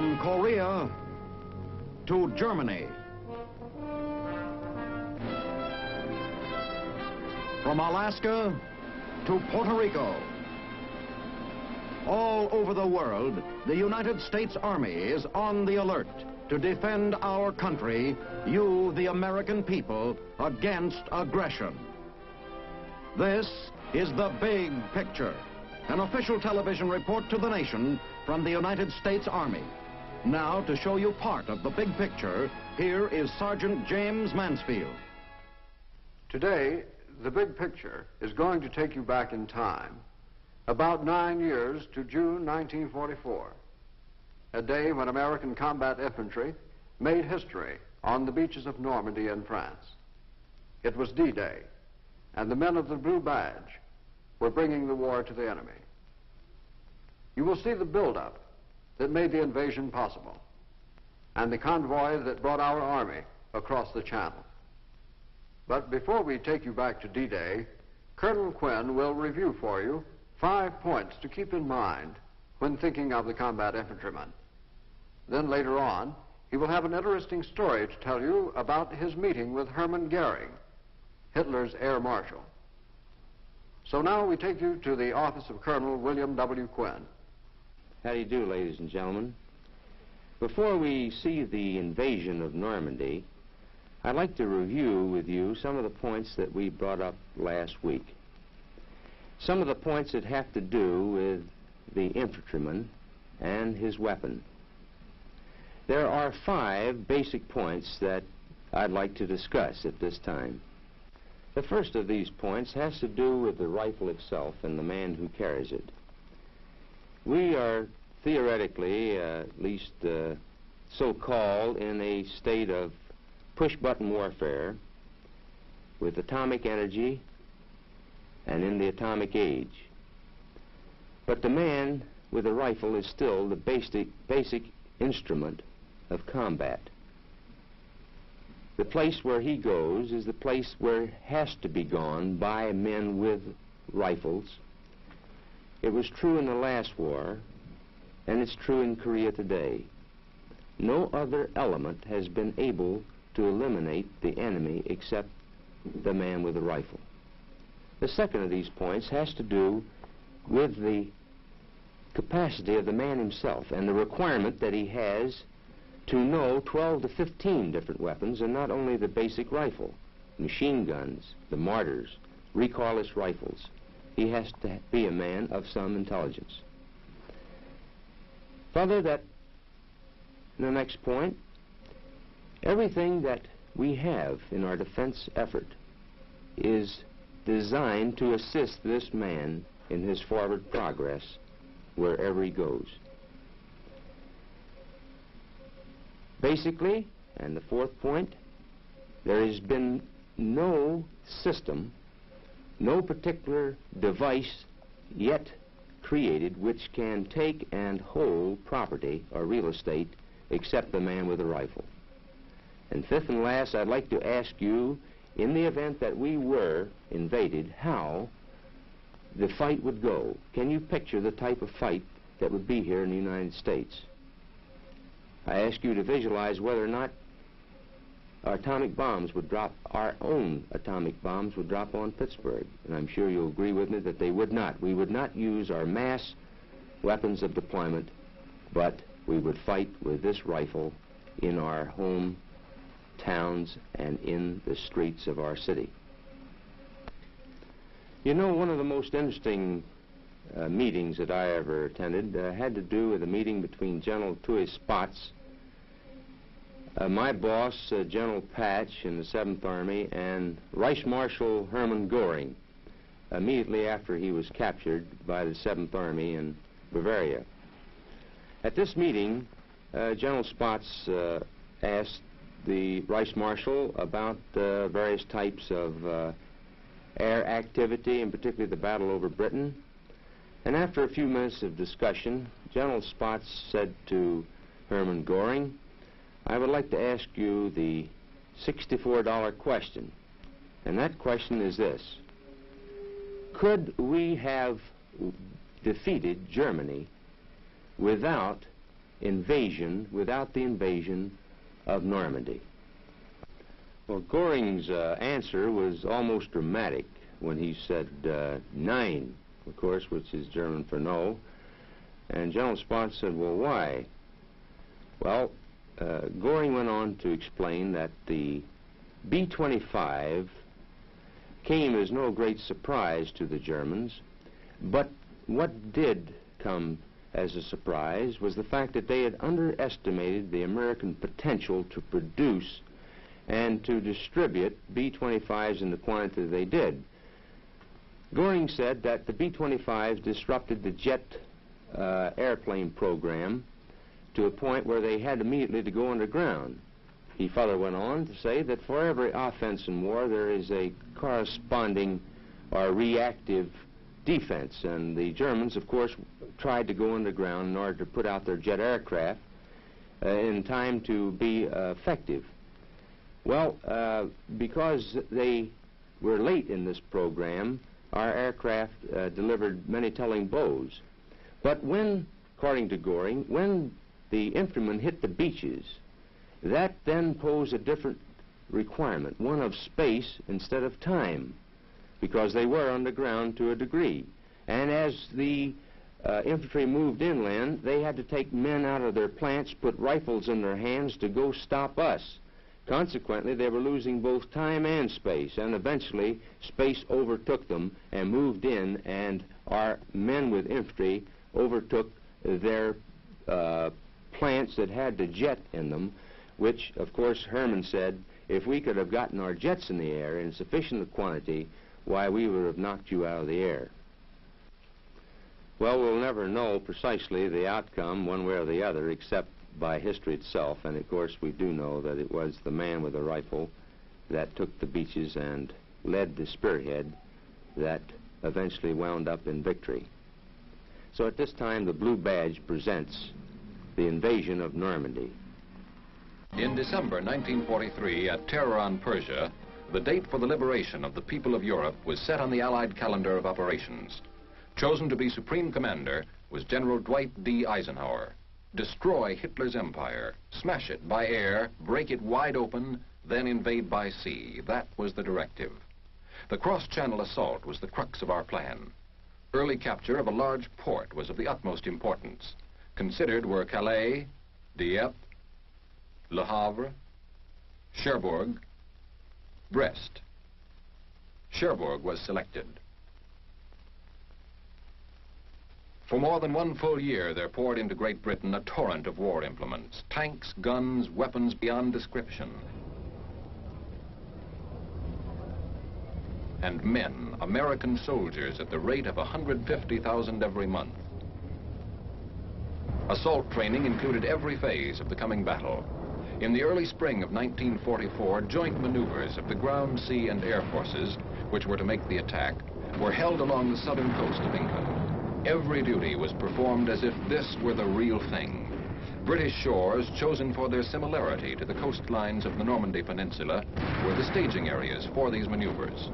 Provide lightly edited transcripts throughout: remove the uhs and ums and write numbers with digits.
From Korea to Germany. From Alaska to Puerto Rico. All over the world, the United States Army is on the alert to defend our country, you, the American people, against aggression. This is The Big Picture, an official television report to the nation from the United States Army. Now, to show you part of the big picture, here is Sergeant James Mansfield. Today, The Big Picture is going to take you back in time, about 9 years to June 1944, a day when American combat infantry made history on the beaches of Normandy in France. It was D-Day, and the men of the Blue Badge were bringing the war to the enemy. You will see the buildup that made the invasion possible, and the convoy that brought our army across the channel. But before we take you back to D-Day, Colonel Quinn will review for you 5 points to keep in mind when thinking of the combat infantryman. Then later on, he will have an interesting story to tell you about his meeting with Hermann Goering, Hitler's air marshal. So now we take you to the office of Colonel William W. Quinn. How do you do, ladies and gentlemen? Before we see the invasion of Normandy, I'd like to review with you some of the points that we brought up last week. Some of the points that have to do with the infantryman and his weapon. There are 5 basic points that I'd like to discuss at this time. The first of these points has to do with the rifle itself and the man who carries it. We are theoretically, at least so-called, in a state of push-button warfare with atomic energy and in the atomic age. But the man with a rifle is still the basic instrument of combat. The place where he goes is the place where it has to be gone by men with rifles. It was true in the last war, and it's true in Korea today. No other element has been able to eliminate the enemy except the man with a rifle. The second of these points has to do with the capacity of the man himself and the requirement that he has to know 12 to 15 different weapons, and not only the basic rifle, machine guns, the mortars, recoilless rifles. He has to be a man of some intelligence. Further, that the next point, everything that we have in our defense effort is designed to assist this man in his forward progress wherever he goes. Basically, and the fourth point, there has been no system, no particular device yet created which can take and hold property or real estate except the man with a rifle. And fifth and last, I'd like to ask you, in the event that we were invaded, how the fight would go. Can you picture the type of fight that would be here in the United States? I ask you to visualize whether or not our atomic bombs would drop, our own atomic bombs would drop on Pittsburgh. And I'm sure you'll agree with me that they would not. We would not use our mass weapons of deployment, but we would fight with this rifle in our home towns and in the streets of our city. You know, one of the most interesting meetings that I ever attended had to do with a meeting between General Tui Spatz, my boss, General Patch in the 7th Army, and Reich Marshal Hermann Goering, immediately after he was captured by the 7th Army in Bavaria. At this meeting, General Spatz asked the Reich Marshal about various types of air activity, and particularly the battle over Britain. And after a few minutes of discussion, General Spatz said to Hermann Goering, I would like to ask you the $64 question. And that question is this: could we have defeated Germany without invasion without the invasion of Normandy? Well, Göring's answer was almost dramatic when he said nein, of course, which is German for no. And General Spaatz said, well, why? Well, Göring went on to explain that the B-25 came as no great surprise to the Germans, but what did come as a surprise was the fact that they had underestimated the American potential to produce and to distribute B-25s in the quantity they did. Göring said that the B-25s disrupted the jet airplane program to a point where they had immediately to go underground. He further went on to say that for every offense in war there is a corresponding or reactive defense, and the Germans, of course, tried to go underground in order to put out their jet aircraft in time to be effective. Well, because they were late in this program, our aircraft delivered many telling blows. But when, according to Göring, when the infantrymen hit the beaches, that then posed a different requirement, one of space instead of time, because they were underground to a degree. And as the infantry moved inland, they had to take men out of their plants, put rifles in their hands to go stop us. Consequently, they were losing both time and space, and eventually space overtook them and moved in, and our men with infantry overtook their plants that had the jet in them, which, of course, Herman said, if we could have gotten our jets in the air in sufficient quantity, why, we would have knocked you out of the air. Well, we'll never know precisely the outcome one way or the other, except by history itself, and of course we do know that it was the man with the rifle that took the beaches and led the spearhead that eventually wound up in victory. So at this time, the blue badge presents the invasion of Normandy. In December 1943, at terror on Persia, the date for the liberation of the people of Europe was set on the Allied calendar of operations. Chosen to be Supreme Commander was General Dwight D. Eisenhower. Destroy Hitler's empire, smash it by air, break it wide open, then invade by sea. That was the directive. The cross-channel assault was the crux of our plan. Early capture of a large port was of the utmost importance. Considered were Calais, Dieppe, Le Havre, Cherbourg, Brest. Cherbourg was selected. For more than one full year, there poured into Great Britain a torrent of war implements, tanks, guns, weapons beyond description. And men, American soldiers, at the rate of 150,000 every month. Assault training included every phase of the coming battle. In the early spring of 1944, joint maneuvers of the ground, sea, and air forces, which were to make the attack, were held along the southern coast of England. Every duty was performed as if this were the real thing. British shores, chosen for their similarity to the coastlines of the Normandy Peninsula, were the staging areas for these maneuvers.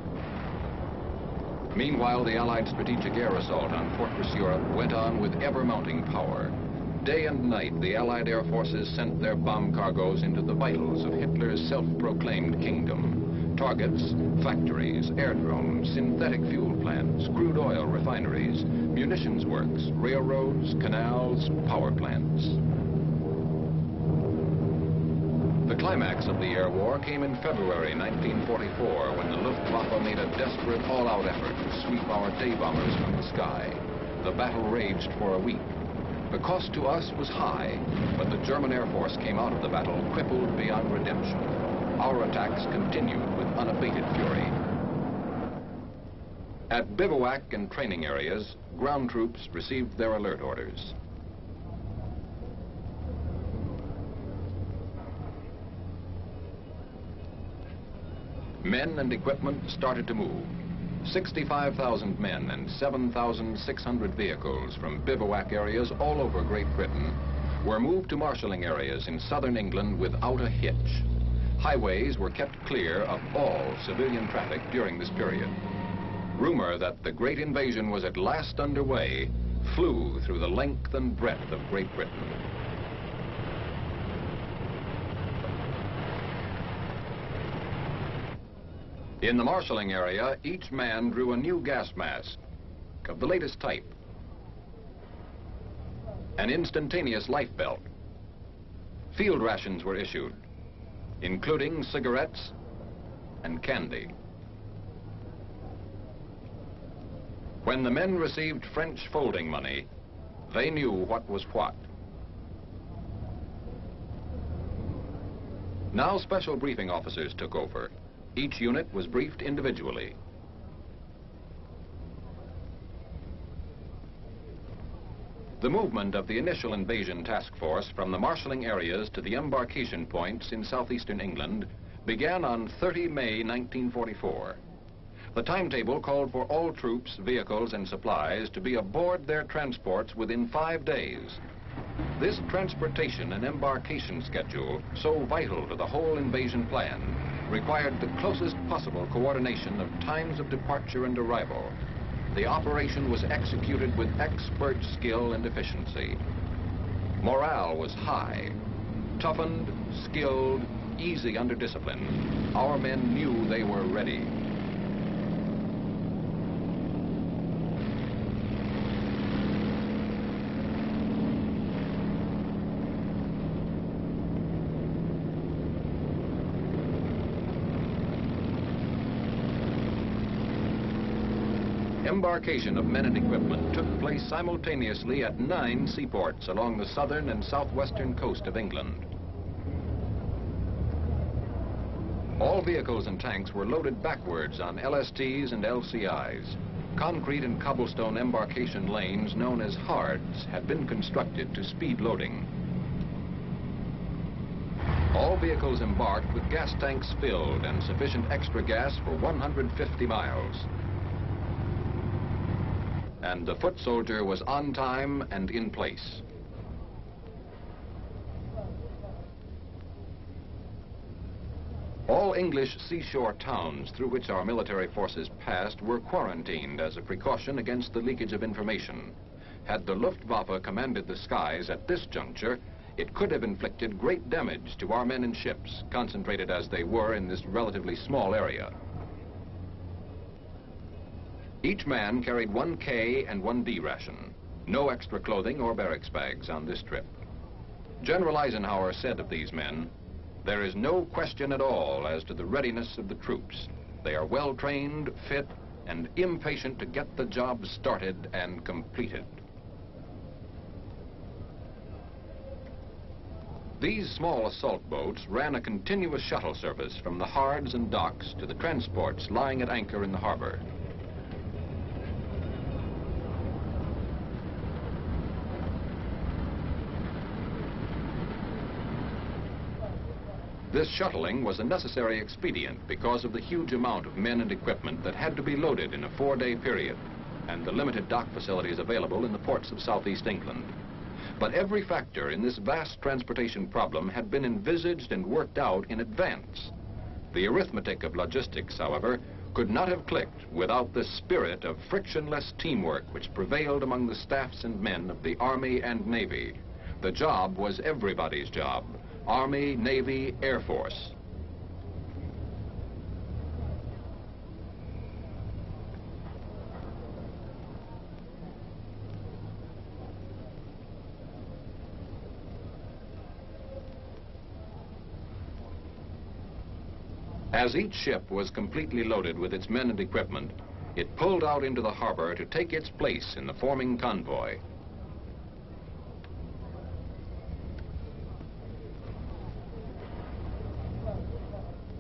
Meanwhile, the Allied strategic air assault on Fortress Europe went on with ever-mounting power. Day and night, the Allied air forces sent their bomb cargoes into the vitals of Hitler's self-proclaimed kingdom. Targets, factories, aerodromes, synthetic fuel plants, crude oil refineries, munitions works, railroads, canals, power plants. The climax of the air war came in February 1944, when the Luftwaffe made a desperate all-out effort to sweep our day bombers from the sky. The battle raged for a week. The cost to us was high, but the German Air Force came out of the battle crippled beyond redemption. Our attacks continued with unabated fury. At bivouac and training areas, ground troops received their alert orders. Men and equipment started to move. 65,000 men and 7,600 vehicles from bivouac areas all over Great Britain were moved to marshalling areas in southern England without a hitch. Highways were kept clear of all civilian traffic during this period. Rumor that the great invasion was at last underway flew through the length and breadth of Great Britain. In the marshalling area, each man drew a new gas mask of the latest type, an instantaneous life belt. Field rations were issued, including cigarettes and candy. When the men received French folding money, they knew what was what. Now special briefing officers took over. Each unit was briefed individually. The movement of the initial invasion task force from the marshalling areas to the embarkation points in southeastern England began on 30 May 1944. The timetable called for all troops, vehicles, and supplies to be aboard their transports within 5 days. This transportation and embarkation schedule, so vital to the whole invasion plan, required the closest possible coordination of times of departure and arrival. The operation was executed with expert skill and efficiency. Morale was high. Toughened, skilled, easy under discipline, our men knew they were ready. Embarkation of men and equipment took place simultaneously at 9 seaports along the southern and southwestern coast of England. All vehicles and tanks were loaded backwards on LSTs and LCIs. Concrete and cobblestone embarkation lanes known as hards had been constructed to speed loading. All vehicles embarked with gas tanks filled and sufficient extra gas for 150 miles. And the foot soldier was on time and in place. All English seashore towns through which our military forces passed were quarantined as a precaution against the leakage of information. Had the Luftwaffe commanded the skies at this juncture, it could have inflicted great damage to our men and ships, concentrated as they were in this relatively small area. Each man carried 1 K and 1 D ration. No extra clothing or barracks bags on this trip. General Eisenhower said of these men, "There is no question at all as to the readiness of the troops. They are well trained, fit, and impatient to get the job started and completed." These small assault boats ran a continuous shuttle service from the hards and docks to the transports lying at anchor in the harbor. This shuttling was a necessary expedient because of the huge amount of men and equipment that had to be loaded in a 4-day period and the limited dock facilities available in the ports of southeast England. But every factor in this vast transportation problem had been envisaged and worked out in advance. The arithmetic of logistics, however, could not have clicked without the spirit of frictionless teamwork which prevailed among the staffs and men of the Army and Navy. The job was everybody's job. Army, Navy, Air Force. As each ship was completely loaded with its men and equipment, it pulled out into the harbor to take its place in the forming convoy.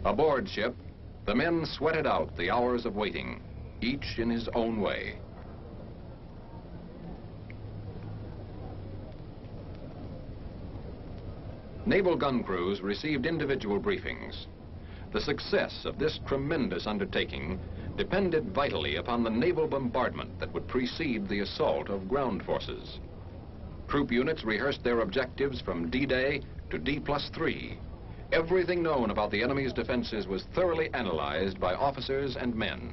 Aboard ship, the men sweated out the hours of waiting, each in his own way. Naval gun crews received individual briefings. The success of this tremendous undertaking depended vitally upon the naval bombardment that would precede the assault of ground forces. Troop units rehearsed their objectives from D-Day to D+3. Everything known about the enemy's defenses was thoroughly analyzed by officers and men.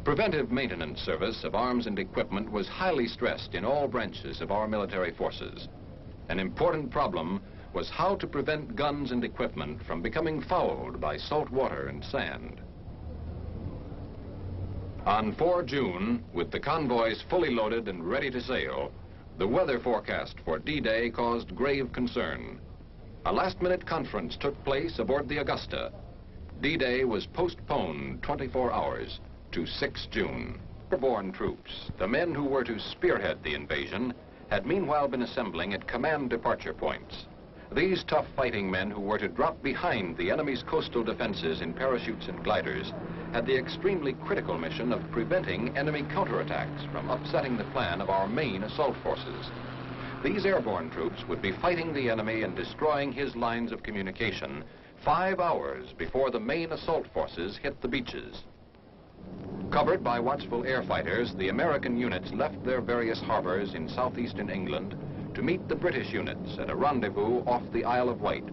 Preventive maintenance service of arms and equipment was highly stressed in all branches of our military forces. An important problem was how to prevent guns and equipment from becoming fouled by salt water and sand. On 4 June, with the convoys fully loaded and ready to sail, the weather forecast for D-Day caused grave concern. A last-minute conference took place aboard the Augusta. D-Day was postponed 24 hours to 6 June. Airborne troops, the men who were to spearhead the invasion, had meanwhile been assembling at command departure points. These tough fighting men who were to drop behind the enemy's coastal defenses in parachutes and gliders had the extremely critical mission of preventing enemy counterattacks from upsetting the plan of our main assault forces. These airborne troops would be fighting the enemy and destroying his lines of communication 5 hours before the main assault forces hit the beaches. Covered by watchful air fighters, the American units left their various harbors in southeastern England to meet the British units at a rendezvous off the Isle of Wight.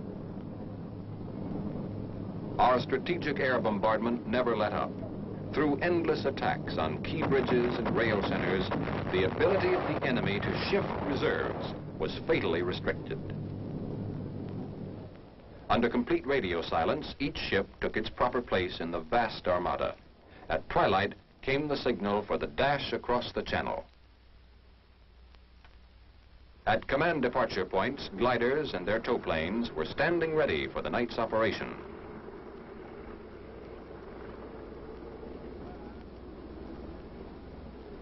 Our strategic air bombardment never let up. Through endless attacks on key bridges and rail centers, the ability of the enemy to shift reserves was fatally restricted. Under complete radio silence, each ship took its proper place in the vast armada. At twilight came the signal for the dash across the channel. At command departure points, gliders and their tow planes were standing ready for the night's operation.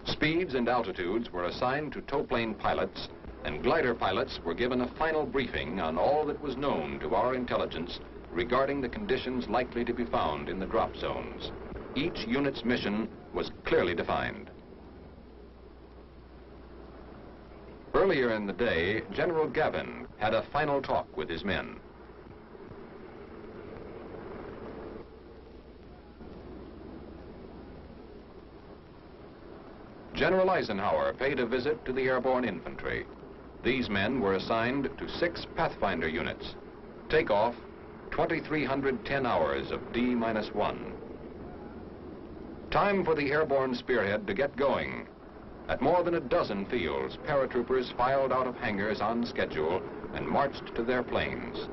Speeds and altitudes were assigned to tow plane pilots, and glider pilots were given a final briefing on all that was known to our intelligence regarding the conditions likely to be found in the drop zones. Each unit's mission was clearly defined. Earlier in the day, General Gavin had a final talk with his men. General Eisenhower paid a visit to the airborne infantry. These men were assigned to 6 Pathfinder units. Takeoff, 2,310 hours of D-1. Time for the airborne spearhead to get going. At more than a dozen fields, paratroopers filed out of hangars on schedule and marched to their planes.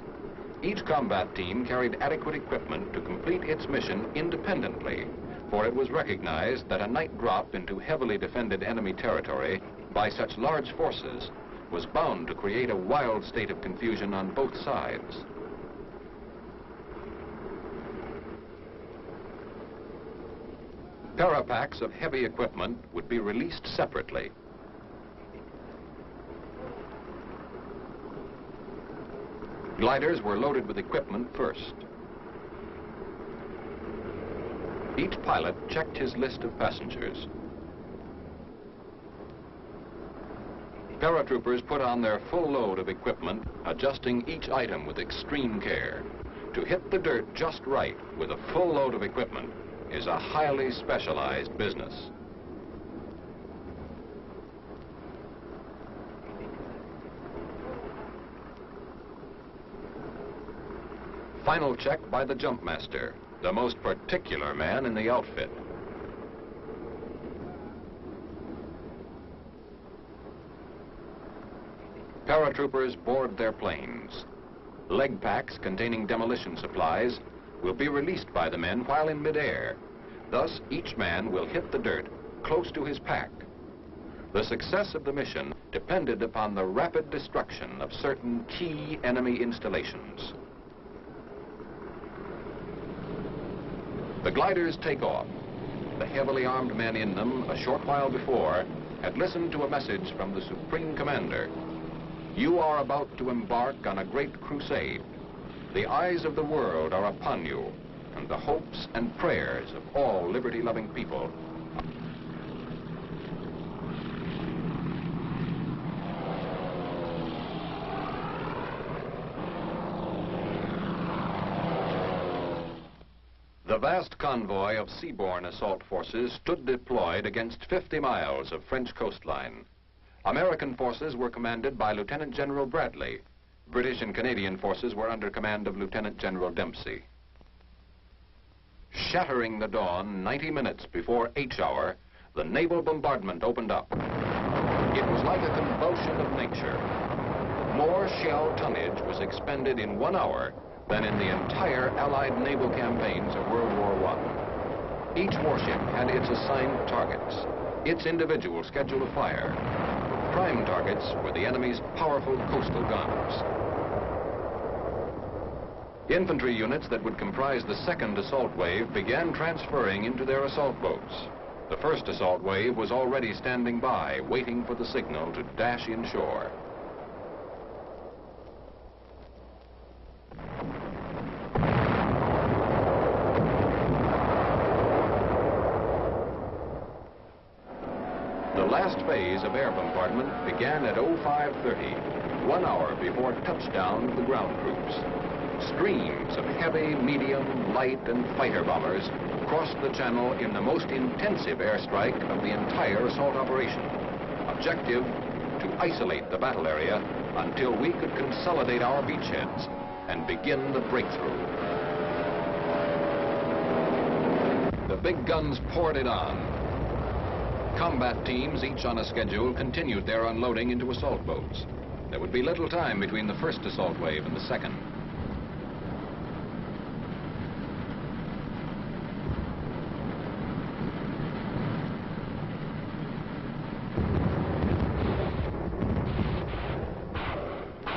Each combat team carried adequate equipment to complete its mission independently, for it was recognized that a night drop into heavily defended enemy territory by such large forces was bound to create a wild state of confusion on both sides. Parapacks of heavy equipment would be released separately. Gliders were loaded with equipment first. Each pilot checked his list of passengers. Paratroopers put on their full load of equipment, adjusting each item with extreme care. To hit the dirt just right with a full load of equipment is a highly specialized business. Final check by the jump master, the most particular man in the outfit. Paratroopers board their planes. Leg packs containing demolition supplies will be released by the men while in midair. Thus, each man will hit the dirt close to his pack. The success of the mission depended upon the rapid destruction of certain key enemy installations. The gliders take off. The heavily armed men in them, a short while before, had listened to a message from the Supreme Commander. You are about to embark on a great crusade. The eyes of the world are upon you, and the hopes and prayers of all liberty-loving people. The vast convoy of seaborne assault forces stood deployed against 50 miles of French coastline. American forces were commanded by Lieutenant General Bradley. British and Canadian forces were under command of Lieutenant General Dempsey. Shattering the dawn 90 minutes before H hour, the naval bombardment opened up. It was like a convulsion of nature. More shell tonnage was expended in 1 hour than in the entire Allied naval campaigns of World War I. Each warship had its assigned targets, its individual schedule of fire. Prime targets were the enemy's powerful coastal guns. Infantry units that would comprise the second assault wave began transferring into their assault boats. The first assault wave was already standing by, waiting for the signal to dash inshore. The last phase of air bombardment began at 0530, 1 hour before touchdown of the ground troops. Streams of heavy, medium, light, and fighter bombers crossed the channel in the most intensive airstrike of the entire assault operation. Objective, to isolate the battle area until we could consolidate our beachheads and begin the breakthrough. The big guns poured it on. Combat teams, each on a schedule, continued their unloading into assault boats. There would be little time between the first assault wave and the second.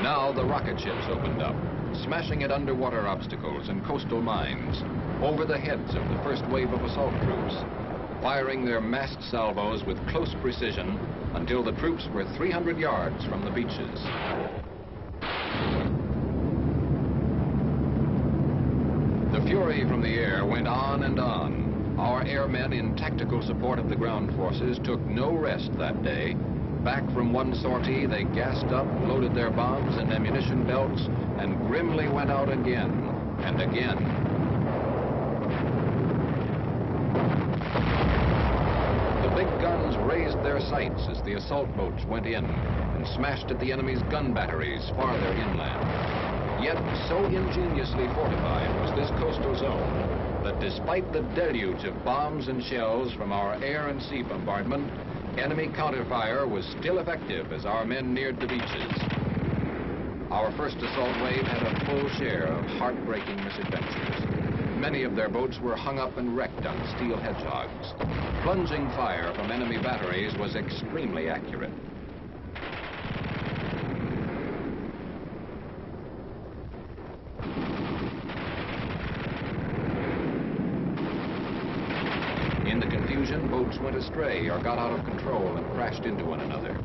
Now the rocket ships opened up, smashing at underwater obstacles and coastal mines, over the heads of the first wave of assault troops, firing their massed salvos with close precision until the troops were 300 yards from the beaches. The fury from the air went on and on. Our airmen in tactical support of the ground forces took no rest that day. Back from one sortie, they gassed up, loaded their bombs and ammunition belts, and grimly went out again and again. The big guns raised their sights as the assault boats went in and smashed at the enemy's gun batteries farther inland. Yet so ingeniously fortified was this coastal zone that despite the deluge of bombs and shells from our air and sea bombardment, enemy counterfire was still effective as our men neared the beaches. Our first assault wave had a full share of heartbreaking misadventures. Many of their boats were hung up and wrecked on steel hedgehogs. Plunging fire from enemy batteries was extremely accurate. In the confusion, boats went astray or got out of control and crashed into one another.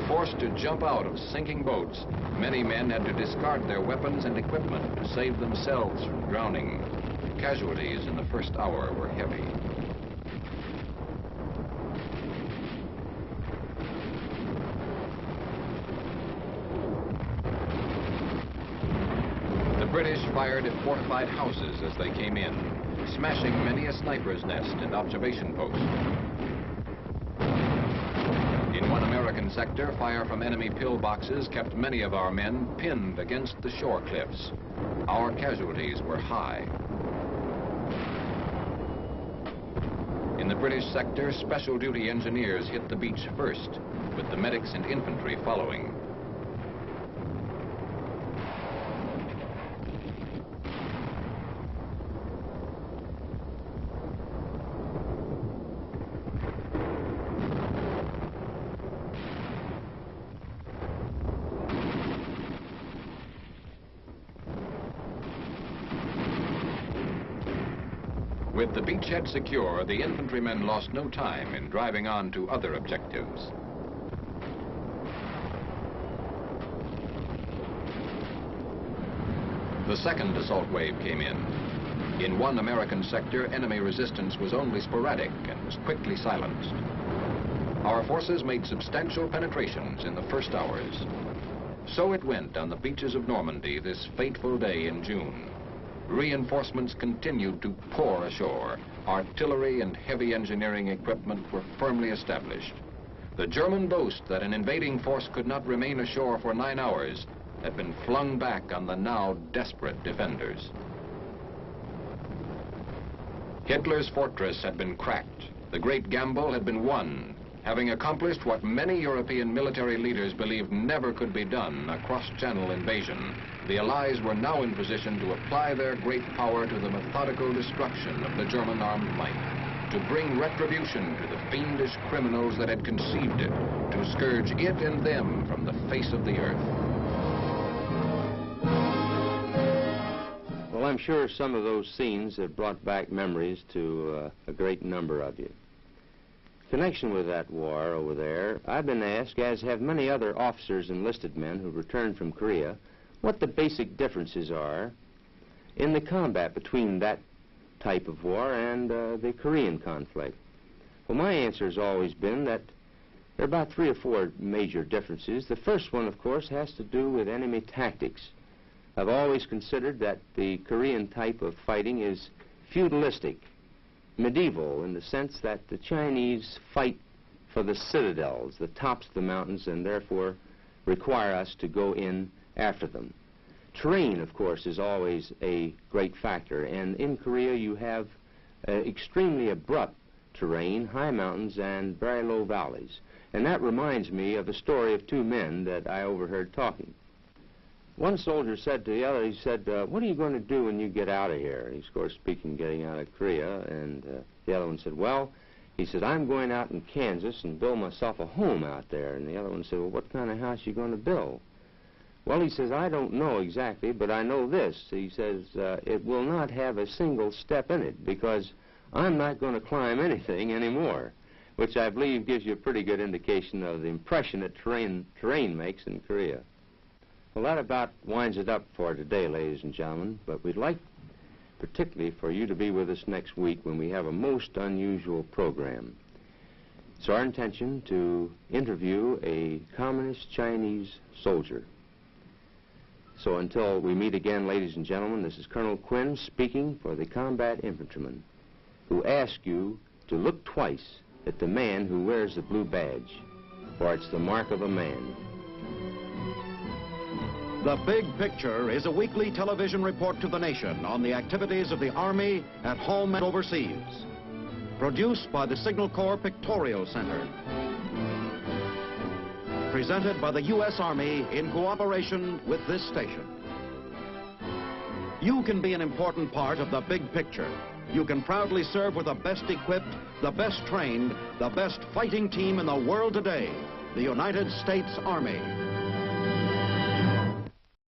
Forced to jump out of sinking boats, many men had to discard their weapons and equipment to save themselves from drowning. Casualties in the first hour were heavy. The British fired at fortified houses as they came in, smashing many a sniper's nest and observation post. In one American sector, fire from enemy pillboxes kept many of our men pinned against the shore cliffs. Our casualties were high. In the British sector, special duty engineers hit the beach first, with the medics and infantry following. With the beachhead secure, the infantrymen lost no time in driving on to other objectives. The second assault wave came in. In one American sector, enemy resistance was only sporadic and was quickly silenced. Our forces made substantial penetrations in the first hours. So it went on the beaches of Normandy this fateful day in June. Reinforcements continued to pour ashore. Artillery and heavy engineering equipment were firmly established. The German boast that an invading force could not remain ashore for 9 hours had been flung back on the now desperate defenders. Hitler's fortress had been cracked. The great gamble had been won. Having accomplished what many European military leaders believed never could be done, a cross-channel invasion, the Allies were now in position to apply their great power to the methodical destruction of the German armed might, to bring retribution to the fiendish criminals that had conceived it, to scourge it and them from the face of the earth. Well, I'm sure some of those scenes have brought back memories to a great number of you. In connection with that war over there, I've been asked, as have many other officers and enlisted men who returned from Korea, what the basic differences are in the combat between that type of war and the Korean conflict. Well, my answer has always been that there are about 3 or 4 major differences. The first one, of course, has to do with enemy tactics. I've always considered that the Korean type of fighting is feudalistic, medieval, in the sense that the Chinese fight for the citadels, the tops of the mountains, and therefore require us to go in after them. Terrain, of course, is always a great factor, and in Korea you have extremely abrupt terrain, high mountains and very low valleys. And that reminds me of a story of 2 men that I overheard talking. One soldier said to the other, he said, what are you going to do when you get out of here? He's, of course, speaking getting out of Korea, and the other one said, well, he said, I'm going out in Kansas and build myself a home out there. And the other one said, well, what kind of house are you going to build? Well, he says, I don't know exactly, but I know this. He says, it will not have a single step in it because I'm not going to climb anything anymore, which I believe gives you a pretty good indication of the impression that terrain makes in Korea. Well, that about winds it up for today, ladies and gentlemen, but we'd like particularly for you to be with us next week when we have a most unusual program. It's our intention to interview a communist Chinese soldier. So until we meet again, ladies and gentlemen, this is Colonel Quinn speaking for the combat infantrymen who ask you to look twice at the man who wears the blue badge, for it's the mark of a man. The Big Picture is a weekly television report to the nation on the activities of the Army at home and overseas. Produced by the Signal Corps Pictorial Center. Presented by the U.S. Army in cooperation with this station. You can be an important part of the Big Picture. You can proudly serve with the best equipped, the best trained, the best fighting team in the world today, the United States Army.